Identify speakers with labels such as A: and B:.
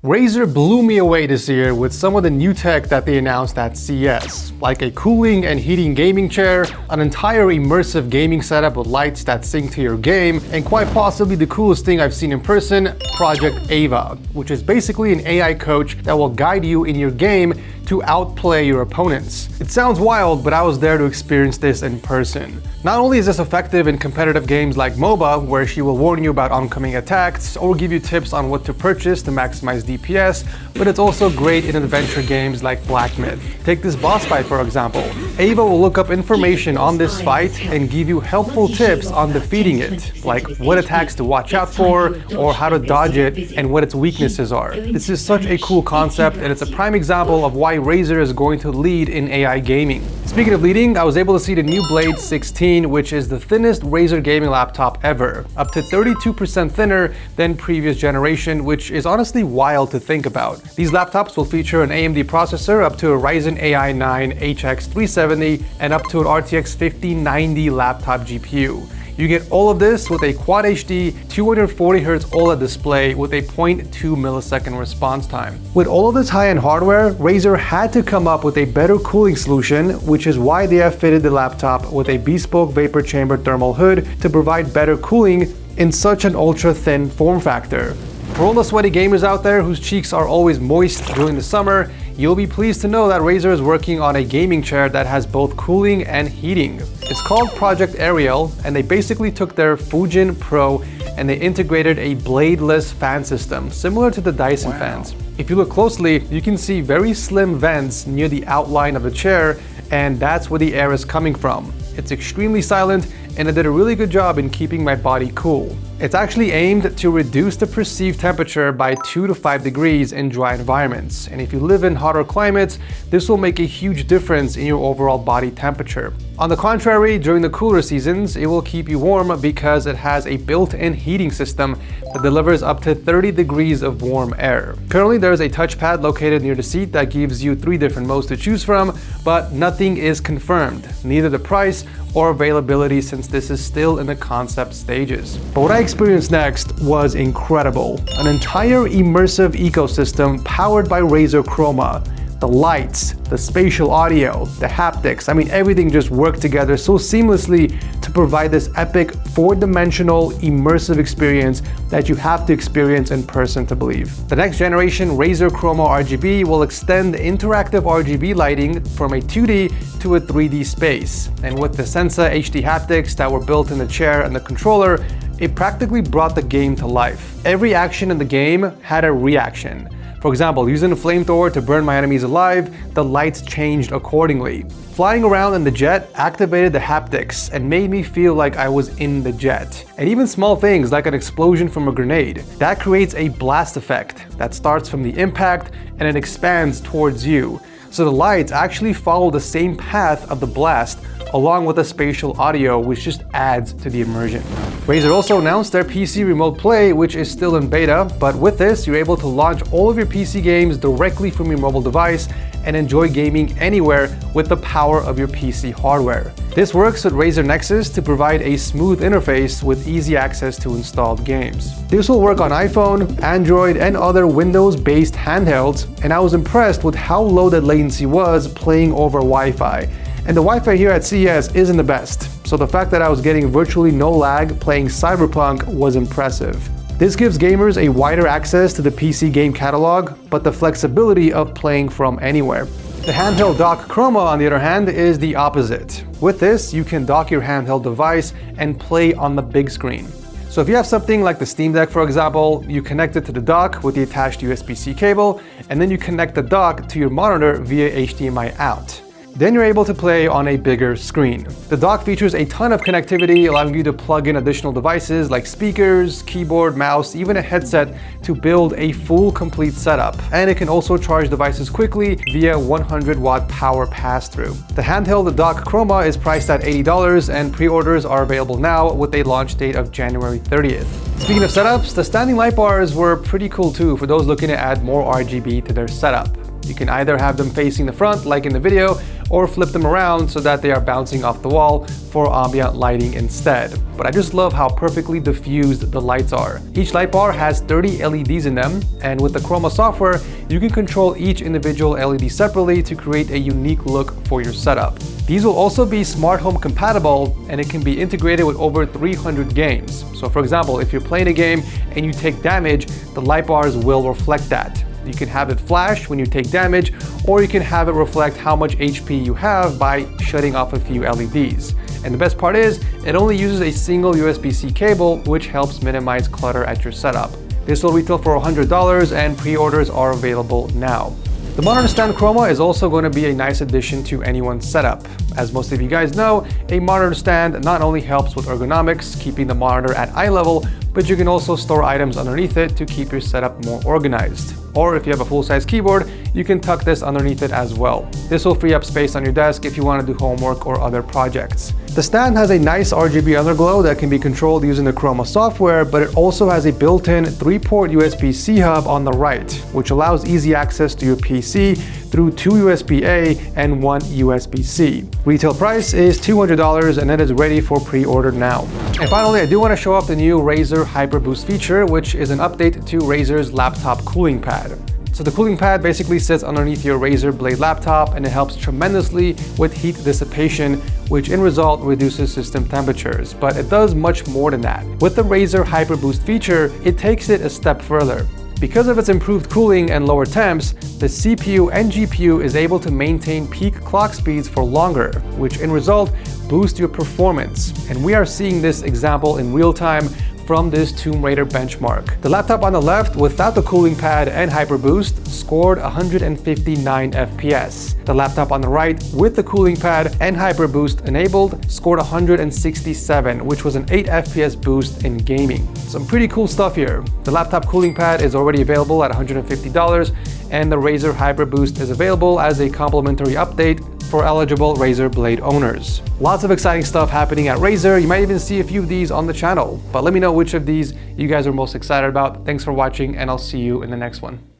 A: Razer blew me away this year with some of the new tech that they announced at CES, like a cooling and heating gaming chair, an entire immersive gaming setup with lights that sync to your game, and quite possibly the coolest thing I've seen in person, Project Ava, which is basically an AI coach that will guide you in your game to outplay your opponents. It sounds wild, but I was there to experience this in person. Not only is this effective in competitive games like MOBA, where she will warn you about oncoming attacks or give you tips on what to purchase to maximize DPS, but it's also great in adventure games like Black Myth. Take this boss fight for example. Ava will look up information on this fight and give you helpful tips on defeating it, like what attacks to watch out for, or how to dodge it, and what its weaknesses are. This is such a cool concept, and it's a prime example of why Razer is going to lead in AI gaming. Speaking of leading, I was able to see the new Blade 16, which is the thinnest Razer gaming laptop ever, up to 32% thinner than previous generation, which is honestly wild to think about. These laptops will feature an AMD processor up to a Ryzen AI 9 HX 370 and up to an RTX 5090 laptop GPU. You get all of this with a Quad HD 240Hz OLED display with a 0.2 millisecond response time. With all of this high-end hardware, Razer had to come up with a better cooling solution, which is why they have fitted the laptop with a bespoke vapor chamber thermal hood to provide better cooling in such an ultra-thin form factor. For all the sweaty gamers out there whose cheeks are always moist during the summer, you'll be pleased to know that Razer is working on a gaming chair that has both cooling and heating. It's called Project Ariel, and they basically took their Fujin Pro and they integrated a bladeless fan system, similar to the Dyson fans. If you look closely, you can see very slim vents near the outline of the chair, and that's where the air is coming from. It's extremely silent, and it did a really good job in keeping my body cool. It's actually aimed to reduce the perceived temperature by 2 to 5 degrees in dry environments. And if you live in hotter climates, this will make a huge difference in your overall body temperature. On the contrary, during the cooler seasons, it will keep you warm because it has a built-in heating system that delivers up to 30 degrees of warm air. Currently, there is a touchpad located near the seat that gives you 3 different modes to choose from, but nothing is confirmed, neither the price or availability, since this is still in the concept stages. But what I experienced next was incredible. An entire immersive ecosystem powered by Razer Chroma. The lights, the spatial audio, the haptics, I mean everything just worked together so seamlessly to provide this epic 4-dimensional immersive experience that you have to experience in person to believe. The next generation Razer Chroma RGB will extend interactive RGB lighting from a 2D to a 3D space. And with the Sensa HD haptics that were built in the chair and the controller, it practically brought the game to life. Every action in the game had a reaction. For example, using a flamethrower to burn my enemies alive, the lights changed accordingly. Flying around in the jet activated the haptics and made me feel like I was in the jet. And even small things like an explosion from a grenade, that creates a blast effect that starts from the impact and it expands towards you. So the lights actually follow the same path of the blast, along with the spatial audio, which just adds to the immersion. Razer also announced their PC Remote Play, which is still in beta, but with this, you're able to launch all of your PC games directly from your mobile device and enjoy gaming anywhere with the power of your PC hardware. This works with Razer Nexus to provide a smooth interface with easy access to installed games. This will work on iPhone, Android, and other Windows-based handhelds, and I was impressed with how low the latency was playing over Wi-Fi. And the Wi-Fi here at CES isn't the best, so the fact that I was getting virtually no lag playing Cyberpunk was impressive. This gives gamers a wider access to the PC game catalog, but the flexibility of playing from anywhere. The handheld dock Chroma, on the other hand, is the opposite. With this, you can dock your handheld device and play on the big screen. So if you have something like the Steam Deck, for example, you connect it to the dock with the attached USB-C cable, and then you connect the dock to your monitor via HDMI out. Then you're able to play on a bigger screen. The dock features a ton of connectivity, allowing you to plug in additional devices like speakers, keyboard, mouse, even a headset to build a full complete setup. And it can also charge devices quickly via 100-watt power pass-through. The handheld dock Chroma is priced at $80, and pre-orders are available now with a launch date of January 30th. Speaking of setups, the standing light bars were pretty cool too for those looking to add more RGB to their setup. You can either have them facing the front like in the video, or flip them around so that they are bouncing off the wall for ambient lighting instead. But I just love how perfectly diffused the lights are. Each light bar has 30 LEDs in them, and with the Chroma software, you can control each individual LED separately to create a unique look for your setup. These will also be smart home compatible, and it can be integrated with over 300 games. So for example, if you're playing a game and you take damage, the light bars will reflect that. You can have it flash when you take damage, or you can have it reflect how much HP you have by shutting off a few LEDs. And the best part is, it only uses a single USB-C cable, which helps minimize clutter at your setup. This will retail for $100 and pre-orders are available now. The monitor stand Chroma is also going to be a nice addition to anyone's setup. As most of you guys know, a monitor stand not only helps with ergonomics, keeping the monitor at eye level, but you can also store items underneath it to keep your setup more organized. Or if you have a full-size keyboard, you can tuck this underneath it as well. This will free up space on your desk if you want to do homework or other projects. The stand has a nice RGB underglow that can be controlled using the Chroma software, but it also has a built-in 3-port USB-C hub on the right, which allows easy access to your PC through 2 USB-A and 1 USB-C. Retail price is $200 and it is ready for pre-order now. And finally, I do want to show off the new Razer Hyper Boost feature, which is an update to Razer's laptop cooling pad. So the cooling pad basically sits underneath your Razer Blade laptop, and it helps tremendously with heat dissipation, which in result reduces system temperatures. But it does much more than that. With the Razer Hyper Boost feature, it takes it a step further. Because of its improved cooling and lower temps, the CPU and GPU is able to maintain peak clock speeds for longer, which in result boosts your performance. And we are seeing this example in real time from this Tomb Raider benchmark. The laptop on the left without the cooling pad and Hyper Boost scored 159 FPS. The laptop on the right with the cooling pad and Hyper Boost enabled scored 167, which was an 8 FPS boost in gaming. Some pretty cool stuff here. The laptop cooling pad is already available at $150, and the Razer Hyper Boost is available as a complimentary update for eligible Razer Blade owners. Lots of exciting stuff happening at Razer. You might even see a few of these on the channel, but let me know which of these you guys are most excited about. Thanks for watching, and I'll see you in the next one.